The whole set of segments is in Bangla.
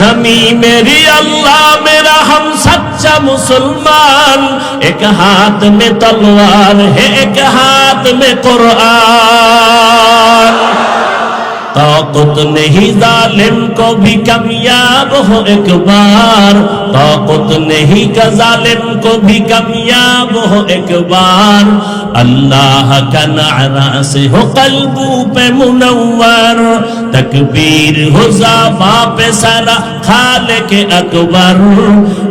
जमी मेरी अल्लाह मेरा हम सच्चा मुसलमान, एक हाथ में तलवार है एक हाथ में कुरान। ताकत नहीं जालिम को भी कामयाब हो एक बार, ताकत नहीं का जालिम को भी कामयाब हो एक बार। अल्लाह का नारा से हो कल्बू पे मुनव्वर, तकबीर हो ज़बां पे सारा खालिक अकबर।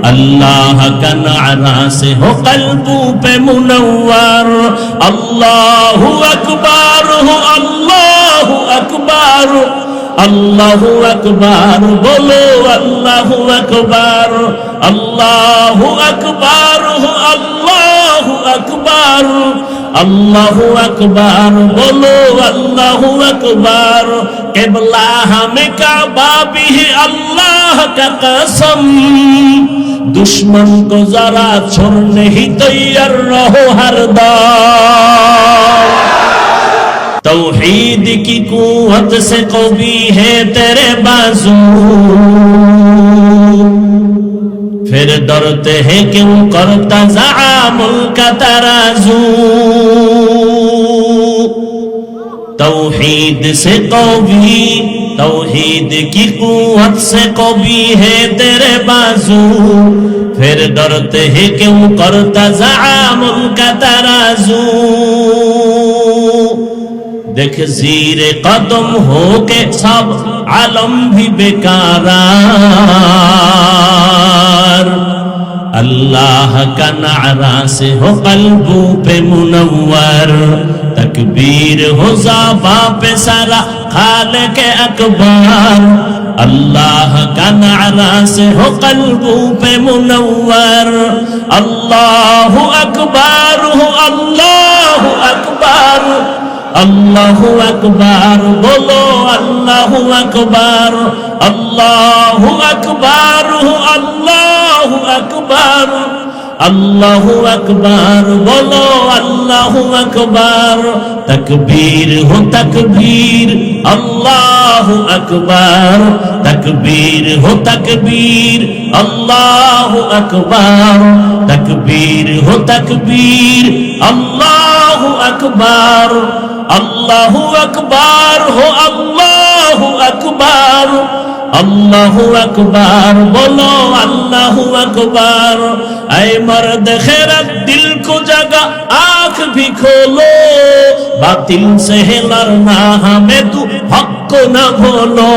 अल्लाह का नारा से हो कल्बू पे मुनव्वर। अल्लाहु अकबर हो अल्लाहु अकबर, अल्लाहु अकबर बोलो अल्लाहु अकबर। अल्लाहु अकबर हो अल्लाहु अकबर, अल्लाहु अकबर बोलो अल्लाहु अकबर। क़िबला हमें काबा भी है अल्लाह का कसम, दुश्मन को जरा छोड़ने ही तैयार रहो हरदम। तौहीद की कुव्वत से कवी है तेरे बाजू, फिर डरते हैं क्यों करता ज़आमुल का तराजू। तौहीद से कवी, तौहीद की कुव्वत से कवी है तेरे बाजू, फिर डरते हैं क्यों करता ज़आमुल का तराजू। देख ज़ीरे कदम हो के सब आलम भी बेकारार। अल्लाह का नारा से हो कल्बू पे मुनव्वर, तकबीर हो ज़बां पे सारा खालिक अकबर। अल्लाह का नारा से हो कल्बू पे मुनव्वर। अल्लाहु अकबर हो अल्लाहु अकबर, अल्लाहु अकबर बोलो अल्लाहु अकबर। अल्लाहु अकबर हो अल्लाहु अकबर, अल्लाहु अकबर बोलो अल्लाहु अकबर। तकबीर हो तकबीर अल्लाहु अकबर, तकबीर हो तकबीर अल्लाहु अकबर। तकबीर हो तकबीर अल्लाहु अकबर, अल्लाहु अकबर हो अल्लाहु अकबर। अल्लाहु अकबर बोलो अल्लाहु अकबर। ऐ मर्द खैरत दिल को जगा आँख भी खोलो, बातिल से है लड़ना हमें तू हक को न भूलो।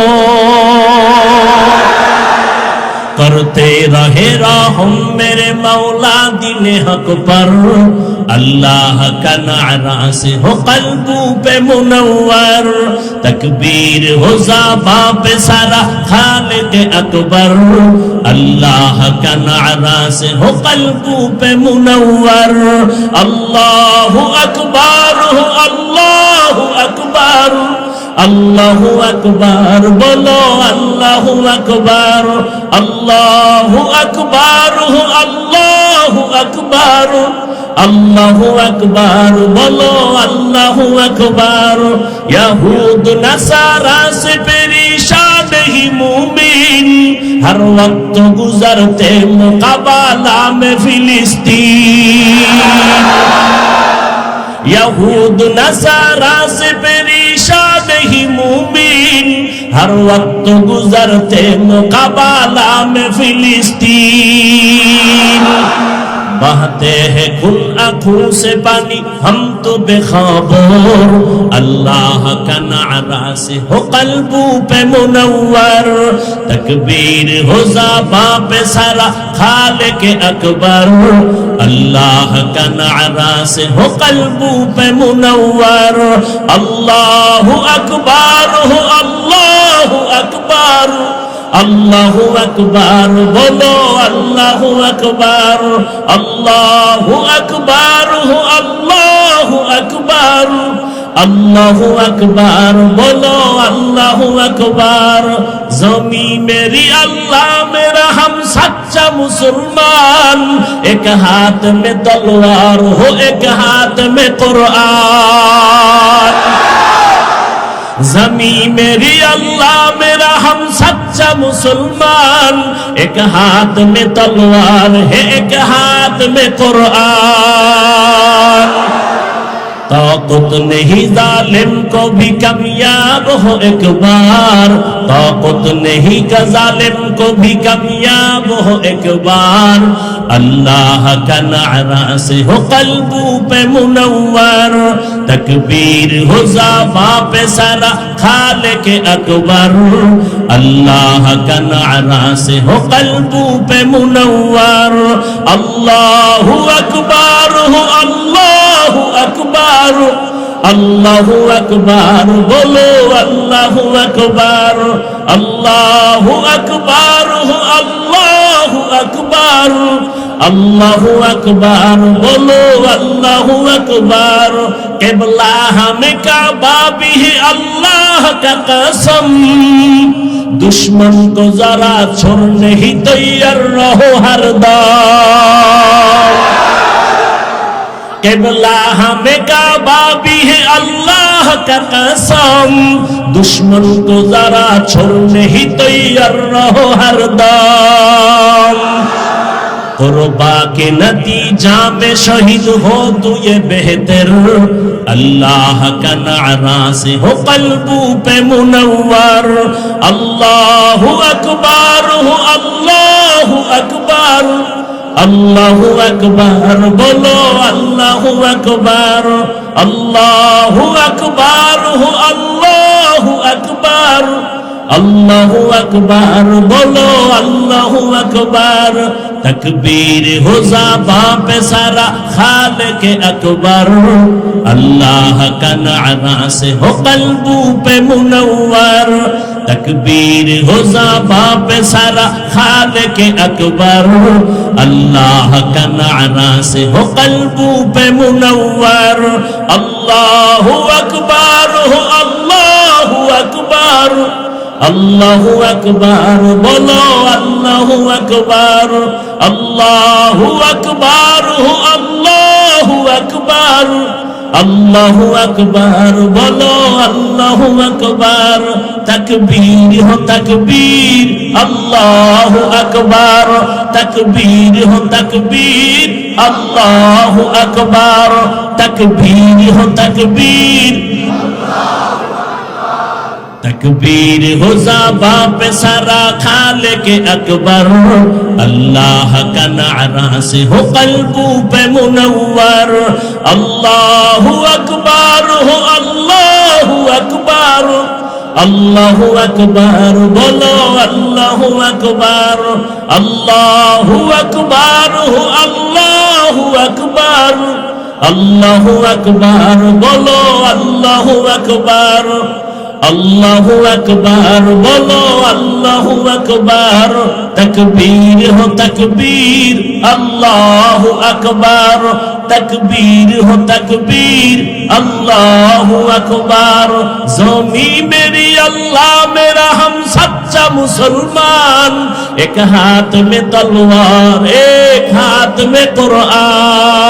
करते रहे रहम मेरे मौला दीन हक पर, अल्लाह का नारा से हो कल्बू पे मुनव्वर। तकबीर हो ज़बां पे सारा खालिक अकबर। अल्लाह का नारा से हो कल्बू पे मुनव्वर। अल्लाहु अकबर हो अल्लाहु अकबर, अल्लाहु अकबर बोलो अल्लाहु अकबर। अल्लाहु अकबर हो अल्लाहु अकबर, अल्लाहु अकबर बोलो अल्लाहु अकबर। यहूद नसारा से परेशान ही मुमिन, हर वक्त गुजरते मुकाबला में फिलिस्तीन। यहूद नसारा से परेशान ही मुमिन, हर वक्त गुजरते मुकाबला में फिलिस्तीन। बहते हैं खुल आँखों से पानी हम तो बेखबर। अल्लाह का नारा से हो कल्बू पे मुनव्वर। तकबीर हो ज़बां पे सारा खालिक अकबर। अल्लाह का नारा से हो कल्बू पे मुनव्वर। अल्लाहु अकबर हो अल्लाहु अकबर, अल्लाहु अकबर बोलो अल्लाहु अकबर। अल्लाहु अकबर हो अल्लाहु अकबर, अल्लाहु अकबर बोलो अल्लाहु अकबर। ज़मी मेरी अल्लाह मेरा हम सच्चा मुसलमान, एक हाथ में तलवार हो एक हाथ में कुरान। जमी मेरी अल्लाह मेरा हम सच्चा मुसलमान, एक हाथ में तलवार है एक हाथ में कुरान। ताकत नहीं जालिम को भी कामयाब हो एक बार, ताकत नहीं का जालिम को भी कामयाब हो एक बार। अल्लाह का नारा से हो कल्बू पे मुनव्वर, तकबीर हो ज़ाबा पे सारा खालिक अकबर। अल्लाह का नारा से हो कल्बू पे मुनव्वर। अल्लाहु अकबर हो अल्लाहु अकबर, अल्लाहु अकबर बोलो अल्लाहु अकबर, अल्लाहु अकबर हो अल्लाहु अकबर, अल्लाहु अकबर बोलो अल्लाहु अकबर। क़िबला हमें काबा भी है अल्लाह का कसम, दुश्मन को जरा छोड़ने ही तैयार रहो हरदम। क़िबला हमें काबा भी है अल्लाह का कसम, दुश्मन को जरा छोड़ने ही तैयार रहो हरदम। कुर्बा के नतीजा में शहीद हो तू ये बेहतर, अल्लाह का नारा से हो कल्बू पे मुनव्वर। अल्लाहु अकबर हो अल्लाहु अकबर, अल्लाहु अकबर बोलो अल्लाहु अकबर, अल्लाहु अकबर हो अल्लाहु अकबर, अल्लाहु अकबर बोलो अल्लाहु अकबर। तकबीर हो ज़ाबा पे सारा खालिक अकबर, अल्लाह का नारा से हो कल्बू पे मुनव्वर। तकबीर हो ज़ाबा पे सारा खालिक अकबर, अल्लाह का नारा से हो कल्बू पे मुनव्वर। अल्लाहु अकबर हो अल्लाहु अकबर, अल्लाहु अकबर बोलो अल्लाहु अकबर, अल्लाहु अकबर हो अल्लाहु अकबर, अल्लाहु अकबर बोलो अल्लाहु अकबर। तकबीर हो तकबीर अल्लाहु अकबर, तकबीर हो तकबीर अल्लाहु अकबर, तकबीर हो तकबीर, तकबीर हो ज़ाबा पे सारा खालिक अकबर। अल्लाह का नारा से हो कल्बू पे मुनव्वर। अल्लाहु अकबर हो अल्लाहु अकबर, अल्लाहु अकबर बोलो अल्लाहु अकबर, अल्लाहु अकबर हो अल्लाहु अकबर, अल्लाहु अकबर बोलो अल्लाहु अकबर, अल्लाहु अकबर बोलो अल्लाहु अकबर। तकबीर हो तकबीर अल्लाहु अकबर, तकबीर हो तकबीर अल्लाहु अकबर। ज़मी मेरी अल्लाह मेरा हम सच्चा मुसलमान, एक हाथ में तलवार एक हाथ में कुरान।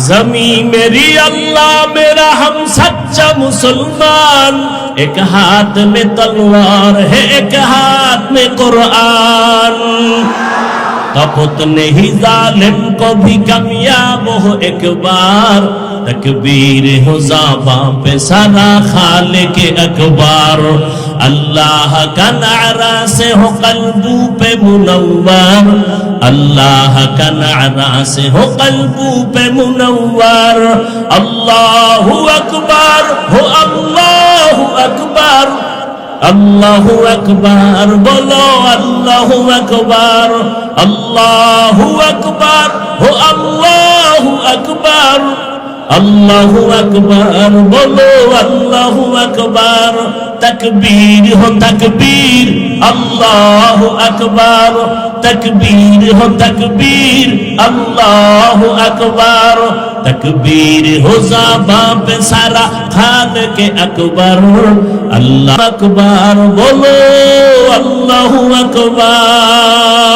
ज़मी मेरी अल्लाह मेरा हम सच्चा मुसलमान, एक हाथ में तलवार है एक हाथ में कुरान। ताकत नहीं जालिम को भी कामयाब हो एक बार, तकबीर हो ज़ाबा पे सारा खालिक अकबर। अल्लाह का नारा से हो कल्बू पे मुनव्वर, अल्लाह का नारा से हो कल्बू पे मुनव्वर। अल्लाहु अकबर हो अल्लाहु अकबर, अल्लाहु अकबर बोलो अल्लाहु अकबर, अल्लाहु अकबर हो अल्लाहु अकबर, अल्लाहु अकबर बोलो अल्लाहु अकबर। तकबीर हो तकबीर अल्लाहु अकबर, तकबीर हो तकबीर अल्लाहु अकबर। तकबीर हो ज़ाबा पे सारा खालिक अकबर। अल्लाह अकबर बोलो अल्लाहु अकबर।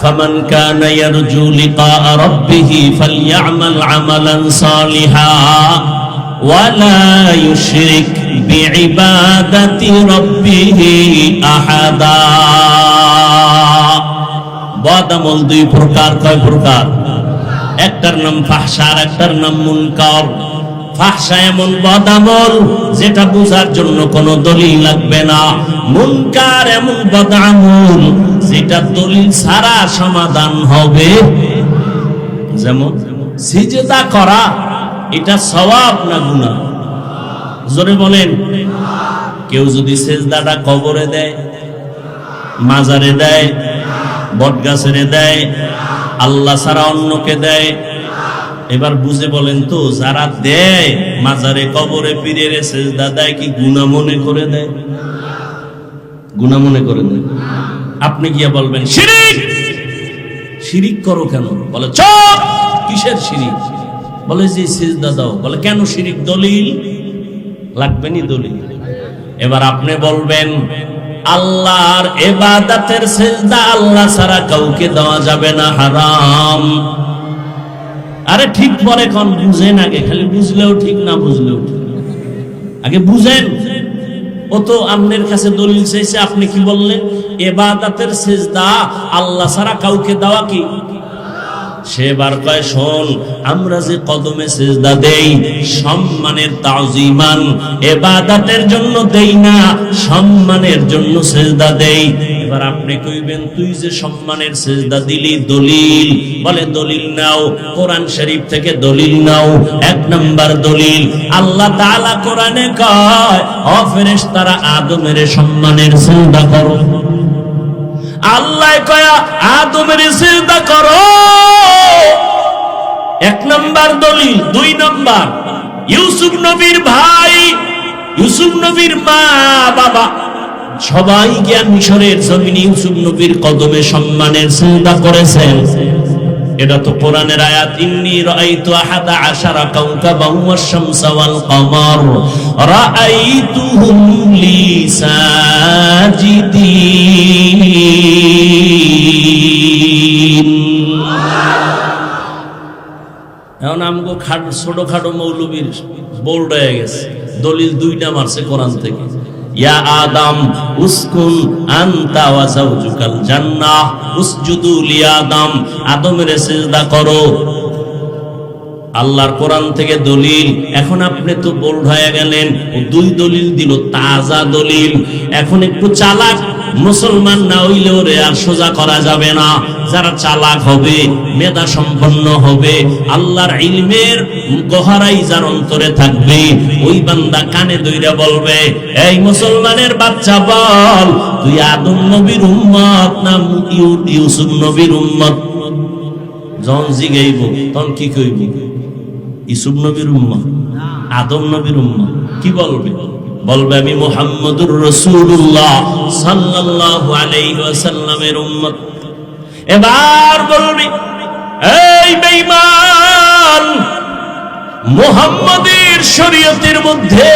ফামান কানা ইয়ারজু লিকা রাব্বিহি ফালইআমাল আমালান সালিহা ওয়া লা ইউশরিক বিইবাদাতি রাব্বিহি আহাদা। বদামল দুই প্রকার। কয় প্রকার? একটার নাম ফাহশা আর একটার নাম মুনকার। ফাহশা এমন বদামল যেটা বোঝার জন্য কোনো দলিল লাগবে না। মুনকার এমন বদামল যেটা দলিল ছাড়া সমাধান হবে। যেমন সিজদা করা, এটা সওয়াব না গুনাহ? জোরে বলেন। কেউ যদি সিজদাটা কবরে দেয়, মাজারে দেয়, বটগাছেরে দেয়, আল্লাহ ছাড়া অন্যকে দেয়, এবার বুঝে বলেন তো, যারা দেয় মাজারে কবরে পীরের সিজদা দেয়, কি গুনাহ মনে করে দেয়? গুনাহ মনে করে দেয়। আপনি গিয়া বলবেন শিরিক। শিরিক করো কেন? বলে চুপ। কিসের শিরিক? বলে যে সিজদা দাও। বলে কেন শিরিক? দলিল লাগবে নি? দলিল। এবার আপনি বলবেন আল্লাহর ইবাদতের সিজদা আল্লাহ ছাড়া কাউকে দেওয়া যাবে না, হারাম। আরে ঠিক পরে কোন বুঝেন, আগে খালি বুঝলেও ঠিক, না বুঝলেও ঠিক। আগে বুঝেন। ও তো আপনার কাছে দলিল চাইছে, আপনি কি বললেন? ইবাদতের সিজদা আল্লাহ ছাড়া কাউকে দেওয়া কি? সেবার কয় শোন, আমরা যে কদমে সিজদা দেই সম্মানের তাজিমান, ইবাদতের জন্য দেই না, সম্মানের জন্য সিজদা দেই। এবার আপনি কইবেন তুই যে সম্মানের সিজদা দিলি, দলিল? বলে দলিল নাও, কোরআন শরীফ থেকে দলিল নাও। এক নাম্বার দলিল, আল্লাহ তাআলা কোরআনে কয় ও ফেরেশতারা আদমের সম্মানের সিজদা করো। আল্লাহ কয় আদমের সিজদা করো, এক নাম্বার দলিল। দুই নাম্বার, ইউসুফ নবীর ভাই, ইউসুফ নবীর মা বাবা সবাই গিয়া মিশরের জমিনে ইউসুফ নবীর কদমে সম্মানের সিজদা করেছেন। এটা তো কোরআনের আয়াত। ইন্নী রাআইতু আহাদা আশারা কাওকাবান ওয়াশ-শামসা ওয়াল কমার রাআইতুহুম লি সাজিদিন। এখন আমগো ছোটখাটো মৌলবীর বোল্ড হয়ে গেছে, দলিল দুইটা মারছে কোরআন থেকে। ইয়া আদম উসকুন আনতা ওয়া যাওজুকাল জান্নাহ উসজুদু লি আদম, আদমের সিজদা করো। আল্লাহর কোরআন থেকে দলিল। এখন আপনি তো বোল্ড হয়ে গেলেন, দুই দলিল দিল, তাজা দলিল। এখন একটু চালাক মুসলমান না হইলে ওরে আর সোজা করা যাবে না। যারা চালাক হবে, মেধা সম্পন্ন হবে, আল্লাহর ইলমের গহরাই যার অন্তরে থাকবে, ওই বান্দা কানে দইরা বলবে এই মুসলমানের বাচ্চা বল তুই আদম নবীর উম্মত না ইউসুফ নবীর উম্মত? যখন জিগাইব তখন কি কইব? ইউসুফ নবীর উম্মত, আদম নবীর উম্মত। কি বলবে? বলবে আমি মুহাম্মদুর রাসূলুল্লাহ সাল্লাল্লাহু আলাইহি ওয়াসাল্লামের উম্মত। এবার বলবি এই বেঈমান, মুহাম্মাদের শরীয়তের মধ্যে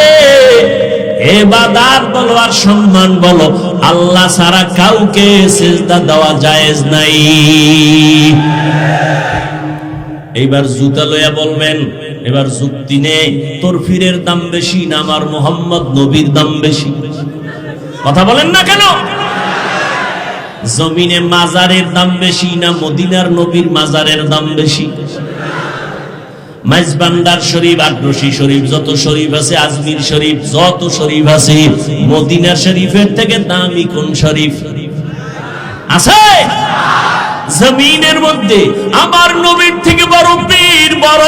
ইবাদত বলো আর সম্মান বলো, আল্লাহ ছাড়া কাউকে সিজদা দেওয়া জায়েজ নাই। এইবার জুতা লইয়া বলবেন, এবার যুক্তি নেই, তোর ফিরের দাম বেশি না আমার মুহাম্মদ নবীর দাম বেশি? কথা বলেন না কেন? জমিনে মাজারের দাম বেশি না মদিনার নবীর মাজারের দাম বেশি? মাইজবান্ডার শরীফ, আগ্রসী শরীফ, যত শরীফ আছে, আজমির শরীফ, যত শরীফ আছে, মদিনা শরীফের থেকে দামি কোন শরীফ আছে? জমিনের মধ্যে আমার নবীর থেকে বড় পীর, বড়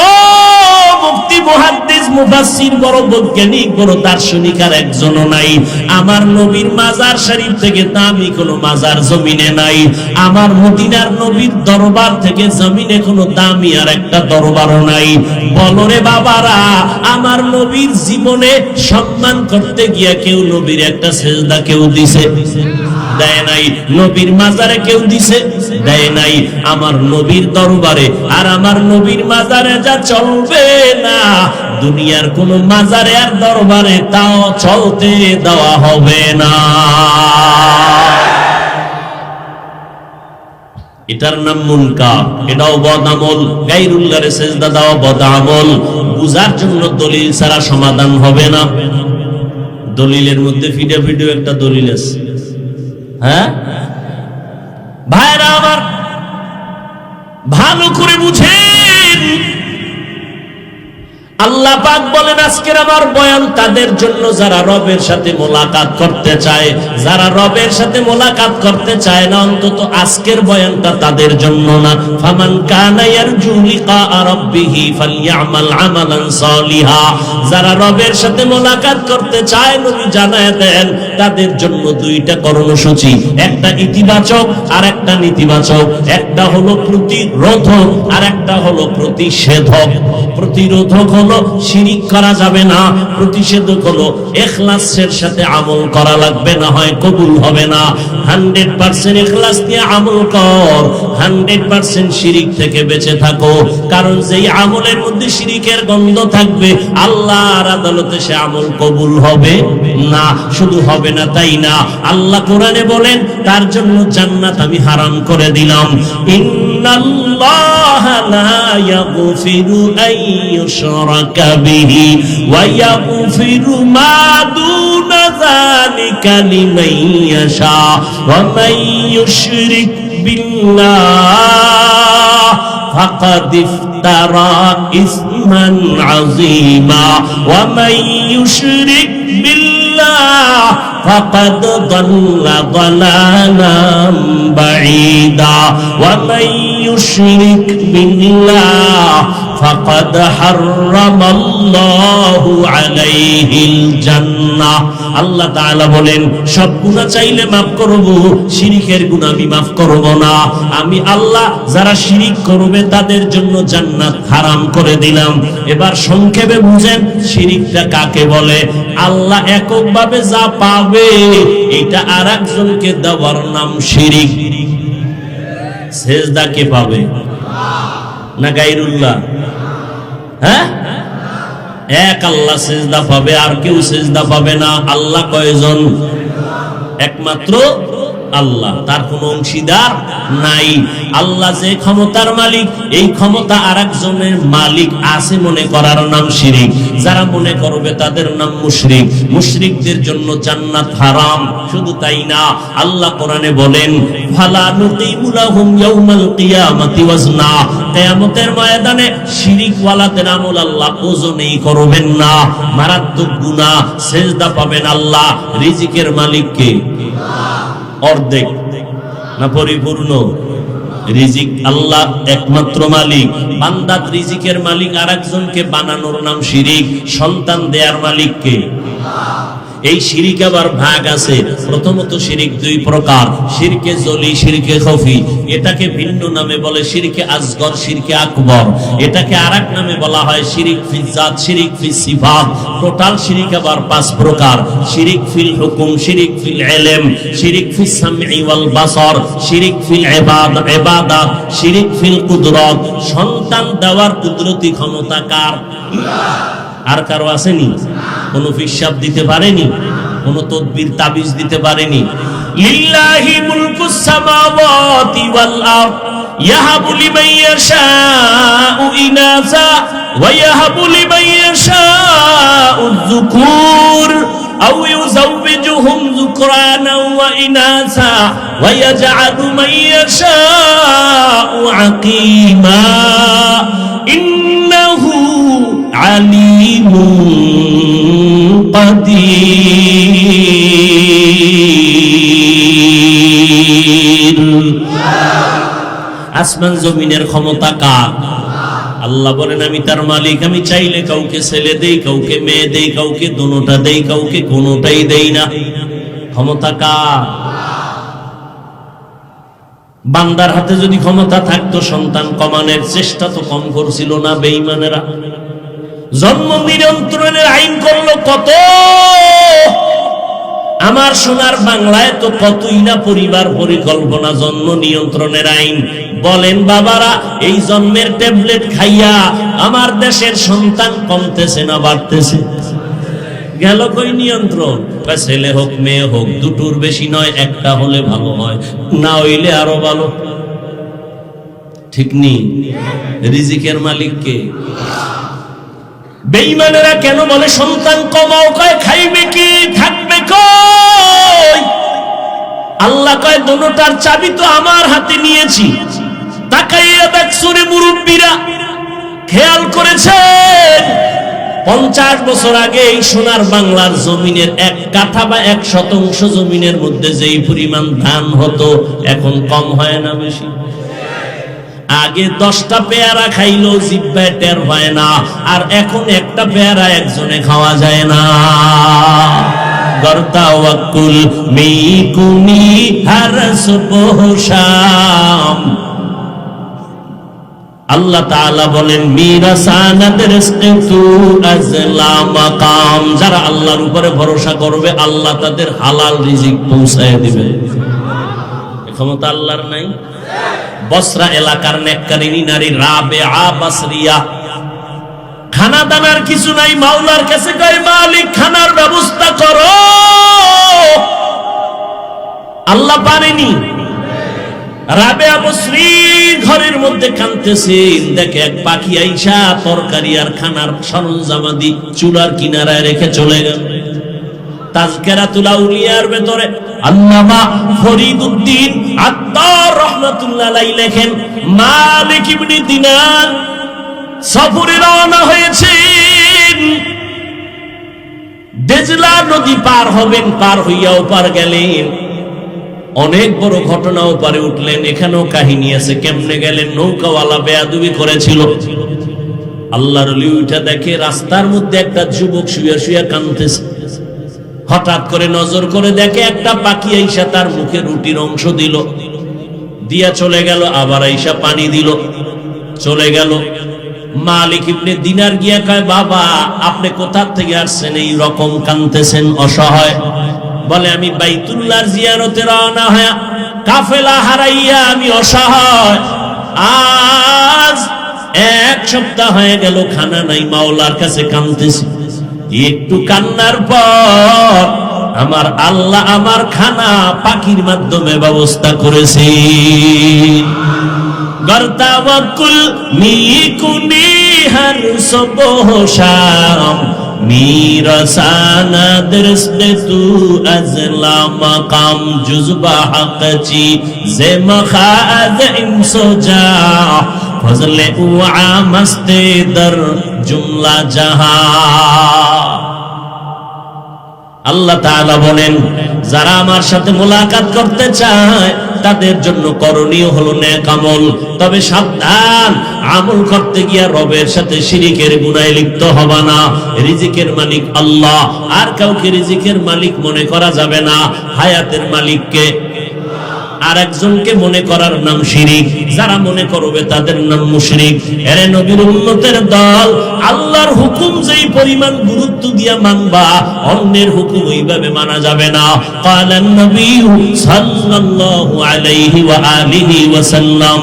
মুফতি, মুহাদ্দিস, মুফাসসির, বড় বৈজ্ঞানিক, বড় দার্শনিক আর একজনও নাই। আমার নবীর মাজার শরীফ থেকে দামি কোনো মাজার জমিনে নাই। আমার মদিনার নবীর দরবার থেকে জমিনে কোনো দামি আর একটা দরবারও নাই। বলো রে বাবারা, আমার নবীর জীবনে সম্মান করতে গিয়া কেউ নবীর একটা সিজদা কেউ দিছে? দেয় নাই। নবীর মাজারে কেউ দিছে? দেয় নাই। আমার নবীর দরবারে আর আমার নবীর মাজারে যা চলবে না, দুনিয়ার কোন মাজারে আর দরবারে তাও চলতে দেওয়া হবে না। এটার নাম মুনকার, এটাও বদ আমল। গায়রুল্লাহরে সিজদা দেওয়া বদ আমল। বুঝার জন্য দলিল ছাড়া সমাধান হবে না। দলিলের মধ্যে ফিডে একটা দলিল আছে। হ্যাঁ ভাইরা আমার, ভালো করে বুঝেন। আল্লাহ পাক বলেন আজকের আমার বয়ান তাদের জন্য যারা রবের সাথে মোলাকাত করতে চায়। যারা রবের সাথে মোলাকাত করতে চায় না, অন্তত আজকের বয়ানটা তাদের জন্য না। ফামান কানা ইয়ারজু লিকা রাব্বিহি ফালইআমাল আমালান সালিহা। যারা রবের সাথে মোলাকাত করতে চায়, নবী জানায় দেন তাদের জন্য দুইটা কর্মসূচি, একটা ইতিবাচক আর একটা নেতিবাচক। একটা হলো প্রতিরোধক আর একটা হলো প্রতিষেধক। প্রতিরোধক হলো শিরিক করা যাবে না, প্রতিষেধক হলো ইখলাসের সাথে আমল করা লাগবে, না হয় কবুল হবে না। 100% ইখলাস দিয়ে আমল কর, 100% শিরিক থেকে বেঁচে থাকো। কারণ যেই আমলের মধ্যে শিরিকের গন্ধ থাকবে, আল্লাহর আদালতে সে আমল কবুল হবে না। শুধু হবে না তাই না, আল্লাহ কোরআনে বলেন তার জন্য জান্নাত আমি হারাম করে দিলাম। ইন্নাল্লাহা লা ইয়াগফিরু আন ইউশরাকা বিহি ওয়া ইয়াগফিরু মা দুনা যালিকা লিমান ইয়াশা ওয়া মান ইউশরিক বিল্লাহ ফাকাদ ইফতারা ইসমান আযীমা ওয়া মান ইউশরিক বিল্লাহ ফাকাদ দাল্লা দালালাম বাঈদা ওয়া মান ইউশরিক বিল্লাহ ফাকাদ হারামাল্লাহু আলাইহিল জান্নাহ। আল্লাহ তাআলা বলেন সব গুনাহ চাইলে maaf করব, শিরকের গুনাহ আমি maaf করব না। আমি আল্লাহ যারা শিরিক করবে তাদের জন্য জান্নাত হারাম করে দিলাম। এবার সংক্ষেপে বুঝেন শিরিকটা কাকে বলে। আল্লাহ এককভাবে যা পাবে এটা আরেকজনকে দেওয়ার নাম শিরিক। সেজদা কে পাবে? না গায়রুল্লাহ? হ্যাঁ, এক আল্লাহ সেজদা পাবে, আর কেউ সেজদা পাবে না। আল্লাহ কয়জন? একমাত্র আল্লাহ, তার কোন অংশীদার নাই। আল্লাহ যে ক্ষমতার মালিক, এই ক্ষমতা আরেকজনের মালিক আছে মনে করার নাম শিরিক। যারা মনে করবে তাদের নাম মুশরিক। মুশরিকদের জন্য জান্নাত হারাম। শুধু তাই না, আল্লাহ কোরআনে বলেন ফালা নুকিমু লাহুম ইয়াউমাল কিয়ামাতি ওয়াজনা। কিয়ামতের ময়দানে শিরিক ওয়ালাদের আমল আল্লাহ ওজনই করবেন না। মারাত্মক গুনাহ। সেজদা পাবেন আল্লাহ। রিজিকের মালিক কে? অর্ধেক না পরিপূর্ণ? রিজিক আল্লাহ একমাত্র মালিক। বান্দার রিজিকের মালিক আরেকজনকে বানানোর নাম শিরিক। সন্তান দেয়ার মালিক কে? এই শিরিক আবার ভাগ আছে। প্রথমত শিরিক দুই প্রকার, শিরকে জলি, শিরকে খফি। এটাকে ভিন্ন নামে বলে শিরকে আসগর, শিরকে আকবর। এটাকে আরেক নামে বলা হয় শিরিক ফিল জাত, শিরিক ফিল সিফাত। টোটাল শিরিক আবার পাঁচ প্রকার: শিরিক ফিল হুকুম, শিরিক ফিল ইলম, শিরিক ফিস সামঈ ওয়াল বাসর, শিরিক ফিল ইবাদাত, শিরিক ফিল কুদরত। সন্তান দেওয়ার কুদরতি ক্ষমতা কার? আর কারো আসেনি? কোন ফিসাব দিতে পারেনি, কোন তদবির তাবিজ দিতে পারেনি। লিল্লাহি মুলকুস সামাওয়াতি ওয়াল আরদ ইয়াহাবু লিমান ইয়াশাউ ইনাসা ওয়া ইয়াহাবু লিমান ইয়াশাউ যুকুর আও ইউযাওবিজুহুম যুকরানা ওয়া ইনাসা ওয়া ইয়াজআলু মান ইয়াশাউ আকীমা ইন্নাহু আলিমুন কাদির। আসমান জমিনের ক্ষমতা কার? আল্লাহ বলেন আমি তার মালিক। আমি চাইলে কাউকে ছেলে দেই, কাউকে মেয়ে দেই, কাউকে দুটোটা দেই, কাউকে কোনোটাই দেই না। ক্ষমতা কার? বান্দার হাতে যদি ক্ষমতা থাকতো সন্তান কমানোর চেষ্টা তো কম করছিল না বেঈমানেরা। জন্ম নিয়ন্ত্রণের আইন করলো কত। আমার সোনার বাংলায় তো কতই না পরিবার পরিকল্পনা, জন্ম নিয়ন্ত্রণের আইন। বলেন বাবারা, এই জন্মের ট্যাবলেট খাইয়া আমার দেশের সন্তান কমতেছে না বাড়তেছে? গেল কই নিয়ন্ত্রণ? ছেলে হোক মেয়ে হোক, দুটোর বেশি নয়, একটা হলে ভালো হয়, না হইলে আরো ভালো। ঠিক নেই? রিজিকের মালিক কে? বেঈমানেরা কেন বলে সন্তান কমাও, কয় খাইবে কি, থাকবে কই? আল্লাহ কয় দুটোটার চাবি তো আমার হাতে নিয়েছি। তাকাইয়া দেখছো রে মুরব্বীরা, খেয়াল করেছেন 50 বছর আগে এই সোনার বাংলার জমিনের 1 কাঠা বা 1 শতাংশ জমিনের মধ্যে যেই পরিমাণ ধান হতো, এখন কম হয় না বেশি? আগে 10টা পেয়ারা খাইলো জিহ্বায় টের হয় না, আর এখন একটা পেয়ারা একজনে খাওয়া যায় না। গরতাওয়াক্কুল মিকুনি হার সুবহ শাম। আল্লাহ তাআলা বলেন মিরাসানাত রিজকি তু আজলা মাকাম, যারা আল্লাহর উপরে ভরসা করবে আল্লাহ তাদের হালাল রিজিক পৌঁছায় দিবে। ক্ষমতা আল্লাহর নাই? বসরা এলাকার নেককারিনী নারী রাবেয়া বাসরিয়া, খানা দানার কিছু নাই, মাওলার কাছে কয় মালিক খানার ব্যবস্থা করো। আল্লাহ পারেনি। রাবেয়া বসরি ঘরের মধ্যে কাঁদতেছেন, দেখে এক পাখি আইসা তরকারি আর খানার সরঞ্জামাদি চুলার কিনারায় রেখে চলে গেল। তাজকিরাতুল আউলিয়ার ভেতরে আল্লামা ফরিদউদ্দিন আত্তার রাহমাতুল্লাহ আলাইহি লেখেন, মালিক ইবনে দিনার সফরে রওনা হয়েছেন, দেজলা নদী পার হবেন, পার হইয়া ওপার গেলেন, অনেক বড় ঘটনা ওপারে উঠলেন। এখানেও কাহিনী আছে, কেমনে গেলেন? নৌকাওয়ালা বেয়াদবি করেছিল। আল্লাহর ওলি উঠা দেখে রাস্তার মধ্যে একটা যুবক শুয়ে শুয়ে কাঁদতেছে। হঠাৎ করে নজর করে দেখে একটা পাখি আইসা তার মুখে রুটির অংশ দিল, দিয়া চলে গেল, আবার আইসা পানি দিল, চলে গেল। মালিক ইবনে দিনার গিয়া কয়, বাবা আপনি কোথা থেকে আসছেন, এই রকম কাঁদতেছেন অসহায়? বলে আমি বাইতুল্লাহর জিয়ারতে রওনা হয়ে কাফেলা হারাইয়া আমি অসহায়, আজ 1 সপ্তাহ হয়ে গেল খানা নাই, মাওলার কাছে কাঁদতেছি। একটু কান্নার পর আমার আল্লাহ আমার খানা পাখির মাধ্যমে ব্যবস্থা করেছে। গরতাওয়াক্কুল মিকুনি হার সুবহ শাম, মিরাসানা দরসতে তু আজলা মাকাম, জুজবা হকচি জে মখাদ ইমসোজা, ফজলে উআ মস্তে দর জুমলা জাহা। আল্লাহ তাআলা বলেন, যারা আমার সাথে মোলাকাত করতে চায় তাদের জন্য করণীয় হলো নেক আমল। তবে সাবধান, আমল করতে গিয়া রবের সাথে শিরিকের গুনাহে লিপ্ত হবা না। রিজিকের মালিক আল্লাহ, আর কাউকে রিজিকের মালিক মনে করা যাবে না। হায়াতের মালিককে আর একজনকে মনে করার নাম শিরিক। যারা মনে করবে তাদের নাম মুশরিক। এরে নবীর উম্মতের দল, আল্লাহর হুকুম যেই পরিমাণ গুরুত্ব দিয়া মানবা, অন্যের হুকুম ওইভাবে মানা যাবে না। ক্বালান নবী সাল্লাল্লাহু আলাইহি ওয়া আলিহি ওয়া সাল্লাম,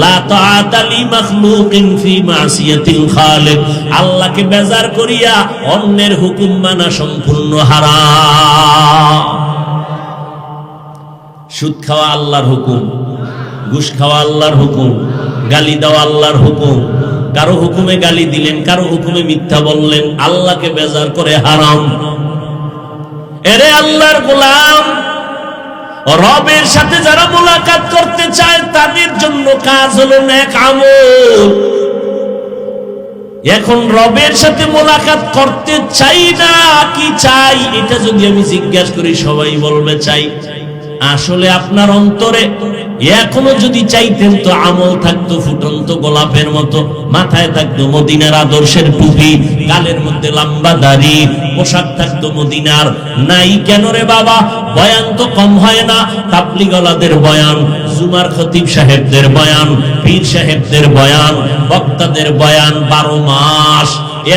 লা তাআতা লি মাখলুকিন ফি মাসিয়াতিল খালিক। আল্লাহকে বেজার করিয়া অন্যের হুকুম মানা সম্পূর্ণ হারাম। সুদ খাওয়া আল্লাহর হুকুম, ঘুষ খাওয়া আল্লাহর হুকুম, গালি দেওয়া আল্লাহর হুকুম। কারো হুকুমে গালি দিলেন, কারো হুকুমে মিথ্যা বললেন, আল্লাহকে বেজার করে হারাম। এরে আল্লাহর গোলাম, রবের সাথে যারা মুলাকাত করতে চায় তাদের জন্য কাজ হলো নেক আমল। এখন রবের সাথে মুলাকাত করতে চাই না কি চাই, এটা যদি আমি জিজ্ঞাসা করি সবাই বলবে চাই। আসলে আপনার অন্তরে এখনো যদি চাইতেন তো আমল থাকতো ফুটন্ত গোলাপের মতো, মাথায় থাকতো মদিনার আদর্শের টুপি, গালের মধ্যে লম্বা দাড়ি, পোশাক থাকতো মদিনার। নাই কেন রে বাবা? বয়ান তো কম হয় না, তাবলীগওয়ালাদের বয়ান, জুমার খতিব সাহেবদের বয়ান, পীর সাহেবদের বয়ান, বক্তাদের বয়ান 12 মাস।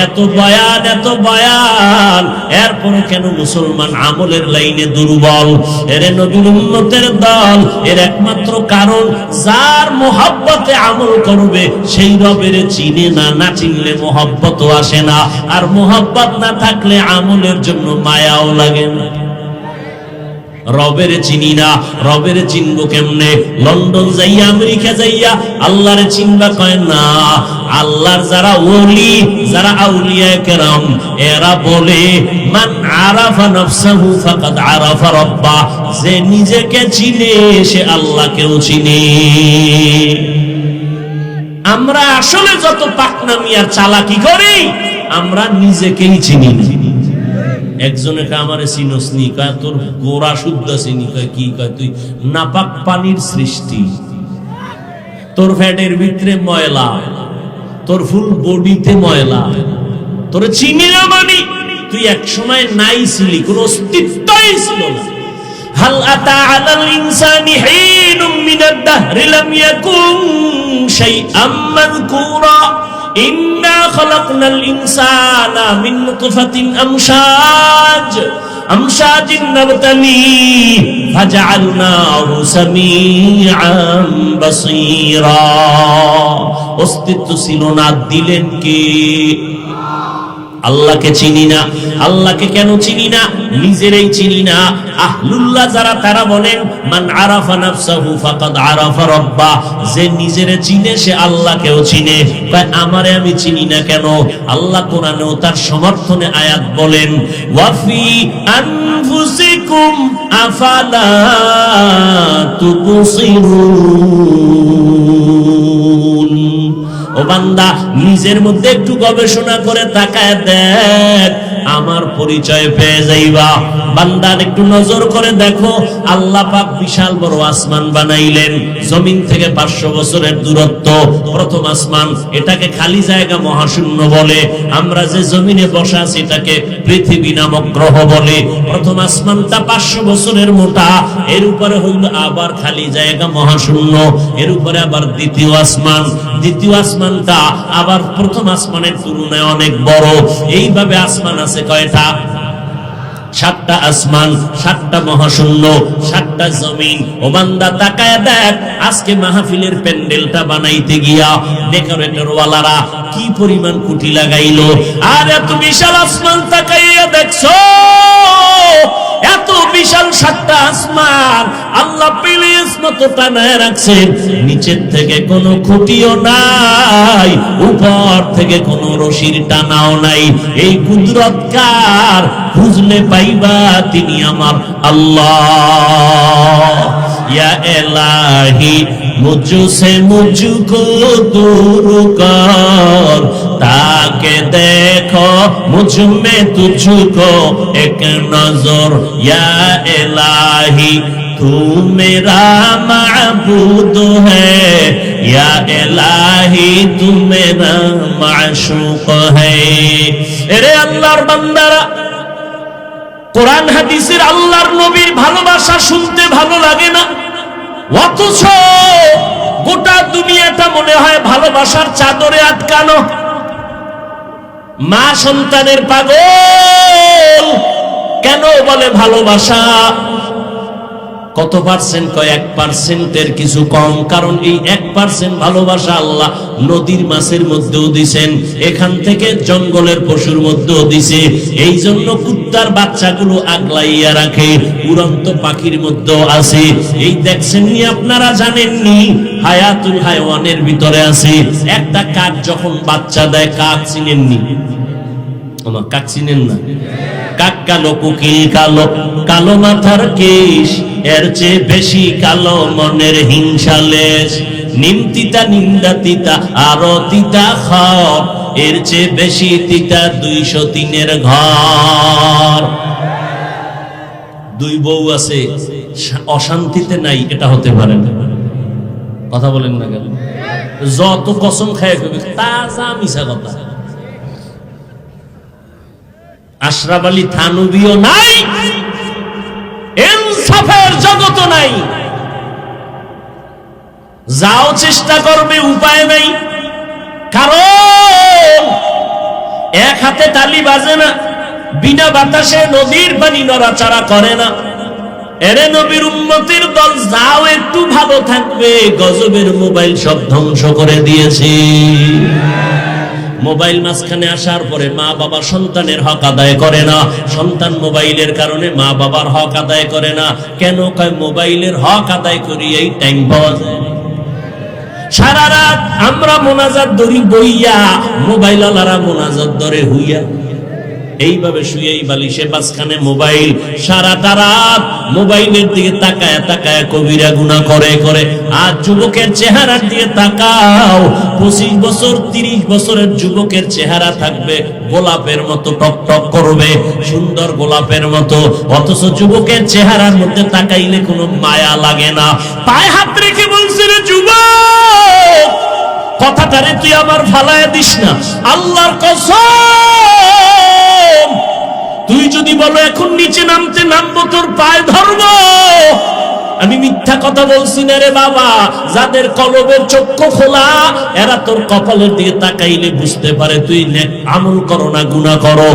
এত বয়ান, এত বয়ান, এরপরও কেন মুসলমান আমলের লাইনে দুর্বল? এর নবীর উম্মতের দল, এর একমাত্র কারণ যার মোহাব্বতে আমল করবে সেই রবের চিনে না, না চিনলে মোহাব্বতও আসে না, আর মোহাব্বত না থাকলে আমলের জন্য মায়াও লাগে না। রবের চিনি না, রবের চিনবো কেমনে? লন্ডন যাইয়া আমেরিকা যাইয়া আল্লাহরে চিনবা কয় না। আল্লাহর যারা ওলি, যারা আউলিয়া কেরাম, এরা বলে মান আরাফা নাফসাহু ফাকাদ আরাফা রাব্বা, যে নিজেকে চিনে সে আল্লাহকেও চিনে। আমরা আসলে যত পাকনামি আর চালাকি করি, আমরা নিজেকেই চিনি না। একজনে কয় আমারে চিনোস নি? কয় তোর গোড়া শুদ্ধ চিনি। কয় কি? কয় তুই নাপাক পানির সৃষ্টি, তোর ফ্যাটের ভিতরে ময়লা, তোর ফুল বডিতে ময়লা, তোর চিনি না মানে তুই এক সময় নাই ছিলি, কোন অস্তিত্বই ছিল না। হাল আতা আলাল ইনসানি হিনুম মিনাদ দাহরি লাম ইয়াকুন শাইআম মাযকুরা ইন্না খালাকনাল ইনসানা মিন নুতফাতিন আমশাজিন নাবতালি ফাজআলনাহু সামিআন বাসীরা। অস্তিত্ব ছিল না, দিলেন কে? আল্লাহকে চিনি না। আল্লাহকে কেন চিনি না? নিজেরাই চিনি না। আহলুল্লাহ যারা, তারা বলেন মান আরাফা নাফসাহু ফাকাদ আরাফা রাব্বা, যে নিজেরে চিনে সে আল্লাহকেও চিনে। তাই আমারে আমি চিনি না কেন? আল্লাহ কোরআনেও তার সমর্থনে আয়াত বলেন ওয়াফি আনফুসিকুম আফালা তুবসিরুন। ও বান্দা, নিজের মধ্যে একটু গবেষণা করে তাকায় দেখ, আমার পরিচয় পেয়ে যাইবা। বান্দার একটু নজর করে দেখো, আল্লাহ পাক বিশাল বড় আসমান বানাইলেন, জমিন থেকে 500 বছরের দূরত্ব। প্রথম আসমান, এটাকে খালি জায়গা মহাশূন্য বলে। আমরা যে জমিনে বসা আছি এটাকে পৃথিবী নামক গ্রহ বলে। প্রথম আসমানটা 500 বছরের মোটা, এর উপরে হইল আবার খালি জায়গা মহাশূন্য, এর উপরে আবার দ্বিতীয় আসমান, দ্বিতীয় আসমানটা আবার প্রথম আসমানের তুলনায় অনেক বড়। এইভাবে আসমান আছে কয়টা? 7টা আসমান, 7টা মহাশূন্য, 7টা জমিন। ও বান্দা তাকায় দেখ, আজকে মাহফিলের প্যান্ডেলটা বানাইতে গিয়া ডেকোরেটর ওয়ালারা কি পরিমাণ কুটি লাগাইলো। আর এত বিশাল আসমান তাকাইয়া দেখছো, এত বিশাল 7টা আসমান আল্লাহ প্লিজ মতো টানায় রাখছেন। নিচের থেকে কোনো খুঁটিও নাই, উপর থেকে কোনো রশির টানাও নাই। এই কুদরত কার? খুঁজলে পাইবা তিনি আমার আল্লাহ। ইয়া ইলাহি মুঝসে মুঝকো দূর কর, তাকে দেখো মুঝ মে তুঝকো এক নজর। ইয়া ইলাহি तू मेरा माबूद है, या इलाही तू मेरा माशूक है। এরে আল্লাহর বান্দারা, কোরআন হাদিসের আল্লাহর নবীর ভালোবাসা শুনতে ভালো লাগে না, অথচ গোটা দুনিয়াটা মনে হয় ভালোবাসার চাদরে আটকানো। মা সন্তানের পাগল কেন বলে ভালোবাসা? কত পার্সেন্ট? কয় 1%-এর কিছু কম। কারণ এই 1% ভালোবাসা আল্লাহ নদীর মাছের মধ্যেও দিছেন, এখান থেকে জঙ্গলের পশুর মধ্যেও দিছে। এই জন্য কুত্তার বাচ্চাগুলো আগলাইয়া রাখে, উড়ন্ত পাখির মধ্যেও আছে। এই দেখছেন নি, আপনারা জানেননি, হায়াতুল হায়ওয়ানের ভিতরে আছে। একটা কাক যখন বাচ্চা দেয়, কাক চিনেননি? আমার কাক চিনেন না? কাক কালো, কোকিল কালো, কালো মাথার কেশ, এর চেয়ে বেশি কালো মনের হিংসালেশ। নিম তিতা, নিন্দা তিতা, আরো তিতা খর, এর চেয়ে বেশি তিতা 203-এর ঘর। 2 বউ আছে, অশান্তিতে নাই, এটা হতে পারে না। কথা বলেন না কেন? যত কসম খায় তাজা মিশা কথা। আশরাফ আলী থানভীও নাই, ইনসাফের জগত নাই। যাও চেষ্টা করবে, উপায় নাই। কারণ এক হাতে তালি বাজে না, বিনা বাতাসে নদীর পানি নড়াচড়া করে না। এরে নবীর উম্মতের দল, যাও একটু ভালো থাকবে, গজবের মোবাইল সব ধ্বংস করে দিয়েছে। মোবাইল মাঝখানে আসার পরে মা বাবা সন্তানের হক আদায় করে না, সন্তান মোবাইলের কারণে মা বাবার হক আদায় করে না। কেন? কয় মোবাইলের হক আদায় করি এই টাইম পাওয়া যায়। সারা রাত আমরা মোনাজাত ধরি বইয়া, মোবাইল আলারা মোনাজাত ধরে হইয়া, এইভাবে শুয়েই বালিশে মাঝখানে মোবাইল, সারাটা রাত মোবাইলের দিকে তাকায় তাকায় কবিরা গুনাহ করে করে। আর যুবকের চেহারার দিকে তাকাও, 25 বছর 30 বছরের যুবকের চেহারা থাকবে গোলাপের মতো, টক টক করবে, সুন্দর গোলাপের মতো, অথচ যুবকের চেহারার মধ্যে তাকাইলে কোনো মায়া লাগে না। পায়ে হাত রেখে বলছে, রে যুবক, কথাটারে তুই আমার ফালায়া দিস না, আল্লাহর কসম, তুই যদি বলো এখন নিচে নামতে, নামবো, তোর পায়ে ধরবো, আমি মিথ্যা কথা বলছি না রে বাবা। যাদের কলবের চক্ষু খোলা, এরা তোর কপালের দিকে তাকাইলে বুঝতে পারে তুই আমল করো না গুনাহ করো।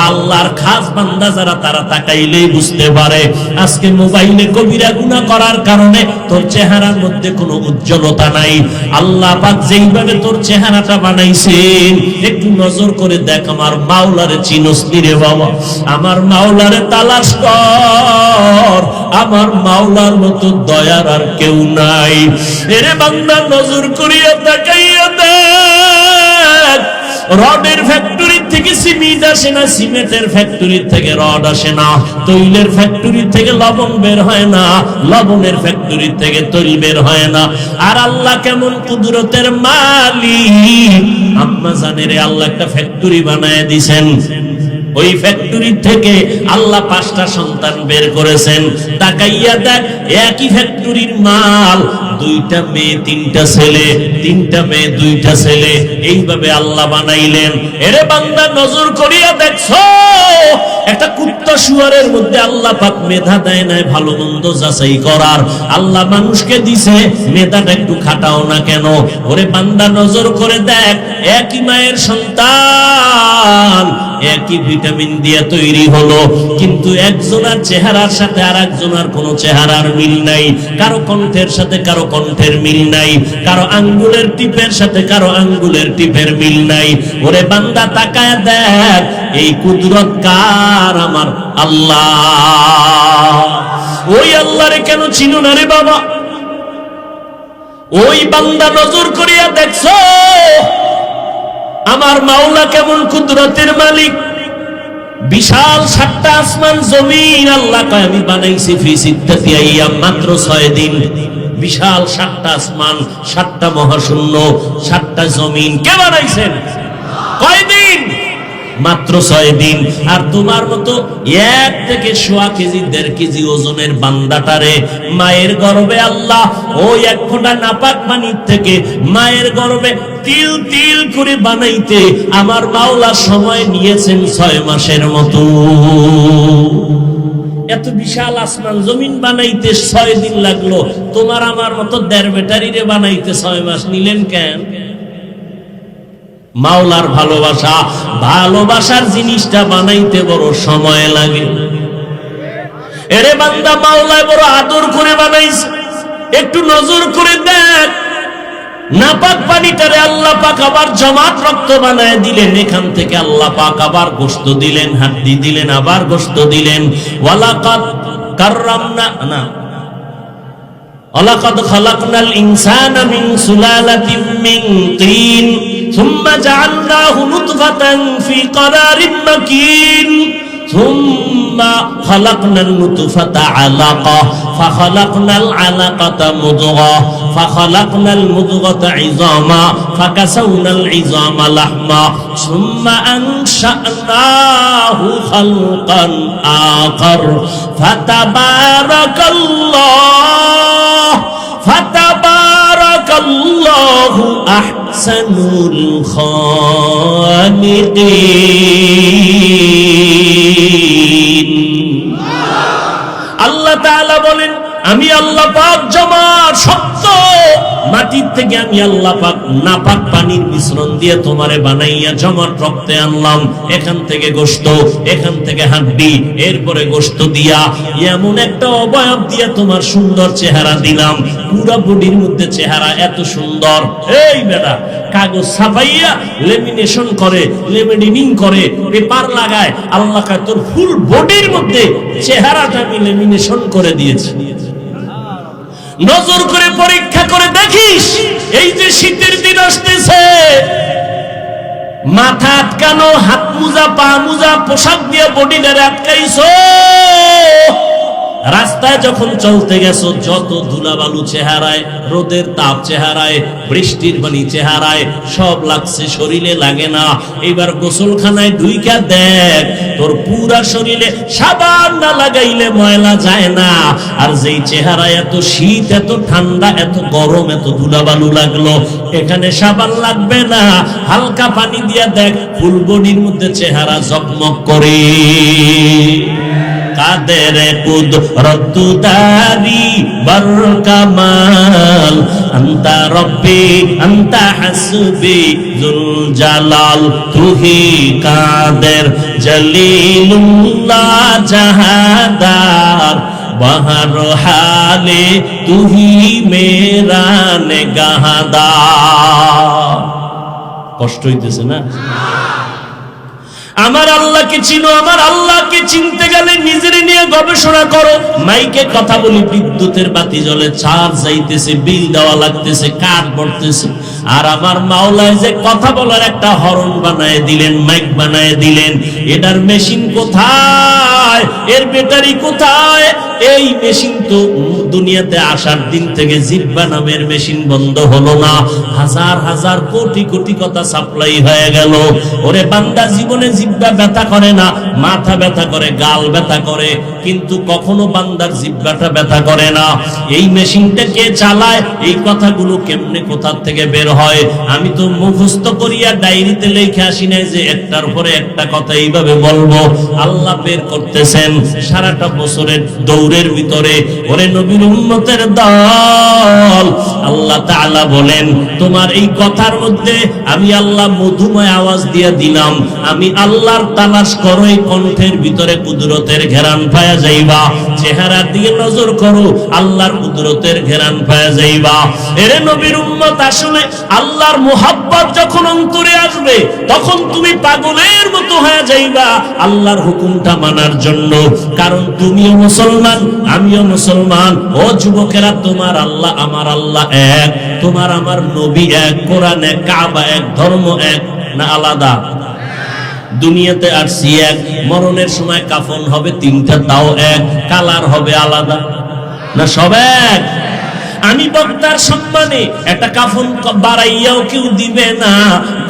আল্লাহর খাস বান্দা যারা, তারা তাকাইলেই বুঝতে পারে। আজকে মোবাইলে কবিরা গুনাহ করার কারণে তোর চেহারার মধ্যে কোনো উজ্জ্বলতা নাই। আল্লাহ পাক যেইভাবে তোর চেহারাটা বানাইছেন, একটু নজর করে দেখ, আমার মাওলারে চিনস নি রে বাবা? আমার মাওলারে তালাশ কর, আমার মাওলার মতো দয়ার আর কেউ নাই। এরে বান্দা, নজর করিয়া তাকাইয়া দেখ, রডের ফ্যাক্টরি থেকে সিমেন্ট আসে না, সিমেন্টের ফ্যাক্টরি থেকে রড আসে না, তৈলের ফ্যাক্টরি থেকে লবণ বের হয় না, লবণের ফ্যাক্টরি থেকে তৈল বের হয় না। আর আল্লাহ কেমন কুদরতের মালিক! আম্মা জানের আল্লাহ একটা ফ্যাক্টরি বানায় দিছেন, ওই ফ্যাক্টরি থেকে আল্লাহ 5টা সন্তান বের করেছেন। তাকাইয়া দেখ, একই ফ্যাক্টরির মাল, 2টা মেয়ে 3টা ছেলে, 3টা মেয়ে 2টা ছেলে, এইভাবে আল্লাহ বানাইলেন। এরে বান্দা, নজর করিয়া দেখছো, একটা কুত্তা শুয়ারের মধ্যে আল্লাহ পাক মেধা দেয় নাই ভালো মন্দ যাচাই করার। আল্লাহ মানুষকে দিছে, মেধাটা একটু খাটাও না কেন? ওরে বান্দা, নজর করে দেখ, একই মায়ের সন্তান, একই ভিটামিন দিয়ে তৈরি হলো, কিন্তু একজনের চেহারার সাথে আর একজনের কোনো চেহারার মিল নাই, কারো কণ্ঠের সাথে কারো কণ্ঠের মিল নাই, কারো আঙ্গুলের টিপের সাথে কারো আঙ্গুলের টিপের মিল নাই। ওরে বান্দা, তাকায় দেখ, এই কুদরত কার? আমার আল্লাহ। ওই আল্লাহরে কেন চিনো না রে বাবা? ওই বান্দা, নজর করিয়া দেখছো আমার মাওলা কেমন কুদরতের মালিক? বিশাল 7টা আসমান জমিন আল্লাহ কয় আমি বানাইছি ফি সিত্তাতি আইয়াম, মাত্র 6 দিন। বিশাল 7টা আসমান, 7টা মহাশূন্য, 7টা জমিন কে বানাইছেন? কয় দিন? মাত্র 6 দিন। আর তোমার মতো 1 থেকে 1.5 কেজি 1.5 কেজি ওজনের বান্দাটারে মায়ের গর্ভে আল্লাহ ওই 1 ফোঁটা নাপাক পানির থেকে মায়ের গর্ভে তিল তিল করে বানাইতে আমার মাওলা সময় নিয়েছেন 6 মাসের মতো। এত বিশাল আসমান জমিন বানাইতে 6 দিন লাগলো, তোমার আমার মতো 1.5 ব্যাটারিরে বানাইতে 6 মাস নিলেন কেন? মাওলার ভালোবাসা, ভালোবাসার জিনিসটা বানাইতে বড় সময় লাগে। এরে বান্দা, মাওলায় বড় আদর করে বানাইছে, একটু নজর করে দেখ। নাপাক পানিটারে আল্লাহ পাক আবার জমাট রক্ত বানায় দিলেন, এখান থেকে আল্লাহ পাক আবার গোশত দিলেন, হাড্ডি দিলেন, আবার গোশত দিলেন। ওয়ালাকাদ কাররামনা না, ওয়ালাকাদ খালাকনাল ইনসানা মিন সুলালাতিন মিন তিন সুম্মা জাআলনাহু নুতফাতান ফি ক্বারারিন মাকিন সুম্মা খালাকনান নুতফাতা আলাকা ফাখালাকনাল আলাকাতা মুদগা ফাখালাকনাল মুদগাতা ইযামা ফাকাসাওনাল ইযামা লাহমা সুম্মা আনশা'নাহু খালকান আখার ফাতাবারাকাল্লাহু আহসানুল খালিকিন। আল্লাহ তাআলা বলেন, আমি আল্লাহ পাক জমাট শক্ত মাটির থেকে আমি আল্লাহ পাক নাপাক পানির মিশ্রণ দিয়ে তোমারে বানাইয়া জমাট রক্তে আনলাম, এখান থেকে গোশত, এখান থেকে হাড্ডি, এরপরে গোশত দিয়া এমন একটা অবয়ব দিয়া তোমার সুন্দর চেহারা দিলাম, পুরা বডির মধ্যে চেহারা এত সুন্দর। এই বেটা কাগজ ছাপাইয়া লেমিনেশন করে, লেমিনেটিং করে, পেপার লাগায়, আল্লাহ কয় তোর ফুল বডির মধ্যে চেহারাটা আমি লেমিনেশন করে দিয়েছি। নজর করে পরীক্ষা করে দেখিস, এই যে শীতের দিন আসতেছে, মাথা আটকানো, হাত মুজা, পা মুজা, পোশাক দিয়ে বডিটারে আটকাইছো, রাস্তায় যখন চলতে গেছো যত ধুলাবালু চেহারায়, রোদের তাপ চেহারায়, বৃষ্টির পানি চেহারায়, সব লাগছে, শরীরে লাগে না। এবার গোসলখানায় ঢুইকা দেখ, তোর পুরা শরীরে সাবান না লাগাইলে ময়লা যায় না। আর যেই চেহারায় এত শীত, এত ঠান্ডা, এত গরম, এত ধুলাবালু লাগলো, এখানে সাবান লাগবে না, হালকা পানি দিয়া দেখ, ফুল বডির মধ্যে চেহারা জকমক করে। কাদের কুদরত দারি বর কামাল, আনতা রব্বি আনতা হাসবি যুল জালাল, তুহি কাদের জলিলুল্লাহ জাহাদার, বহর হালে তুহি মেরা নেগাহদার। কষ্ট হইতেছে না? আমার আল্লাহকে চিনো, আমার আল্লাহকে চিনতে গেলে নিজের নিয়ে গবেষণা করো। মাইকে কথা বলি, বিদ্যুতের বাতি জ্বলে, চার্জ যাইতেছে, বিল দেওয়া লাগতেছে, কাঠ পড়তেছে, আর আমার মাওলায় যে কথা বলার একটা হরন বানায় দিলেন, মাইক বানায় দিলেন, এটার মেশিন কোথায়, এর ব্যাটারি কোথায়? এই মেশিন তো দুনিয়াতে আসার দিন থেকে জিহ্বা নামের মেশিন বন্ধ হলো না, হাজার হাজার কোটি কোটি কথা সাপ্লাই হয়ে গেল। ওরে বান্দা, জীবনে জিহ্বা ব্যথা করে না, মাথা ব্যথা করে, গাল ব্যথা করে, কিন্তু কখনো বান্দার জিহ্বাটা ব্যথা করে না। এই মেশিনটা কে চালায়? এই কথাগুলো কেমনে কোথা থেকে বের হয়? আমি তো মুখস্থ করিয়া ডায়েরিতে লিখে আসি নাই যে একটার পরে একটা কথা এইভাবে বলবো। আল্লাহ বের করতেছেন সারাটা বছরের দৌড়ের ভিতরে। ওরে নবীর উম্মতের দল, আল্লাহ তাআলা বলেন তোমার এই কথার মধ্যে আমি আল্লাহ মধুময় আওয়াজ দিয়ে দিলাম। আমি আল্লাহর তালাশ করো, এই কণ্ঠের ভিতরে কুদরতের ঘেরান পায়া যাইবা। চেহারা দিয়ে নজর করো, আল্লাহর কুদরতের ঘেরান পায়া যাইবা। এরে নবীর উম্মত, আসলে আল্লাহর মুহাব্বত যখন অন্তরে আসবে তখন তুমি পাগলের মতো হয়ে যাইবা আল্লাহর হুকুমটা মানার জন্য। কারণ তুমিও মুসলমান, আমিও মুসলমান। ও যুবকেরা, তোমার আল্লাহ আমার আল্লাহ এক, তোমার আমার নবী এক, কোরআন এক, কাবা এক, ধর্ম এক না আলাদা? দুনিয়াতে আসছি এক, মরণের সময় কাফন হবে তিনটা, তাও এক, কালার হবে আলাদা না? সব এক। আমি বক্তার সম্মানে একটা কাফন বাড়াইয়াও কেউ দিবে না।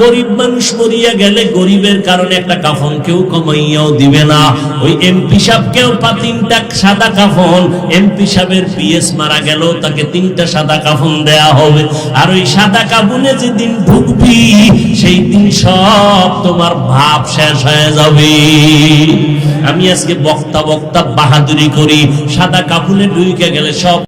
গরিব মানুষ মরিয়া গেলে গরিবের কারণে একটা কাফন কেউ কমাইয়াও দিবে না। ওই এমপি সাহেবকেও তিনটা সাদা কাফন, এমপি সাহেবের পিএস মারা গেল তাকে তিনটা সাদা কাফন দেয়া হবে। আর ওই সাদা কাফনে যেদিন ঢুকবি সেই দিন সব তোমার ভাব শেষ হয়ে যাবে। আমি আজকে বক্তা বাহাদুরি করি, সাদা কাফনে ঢুকে গেলে সব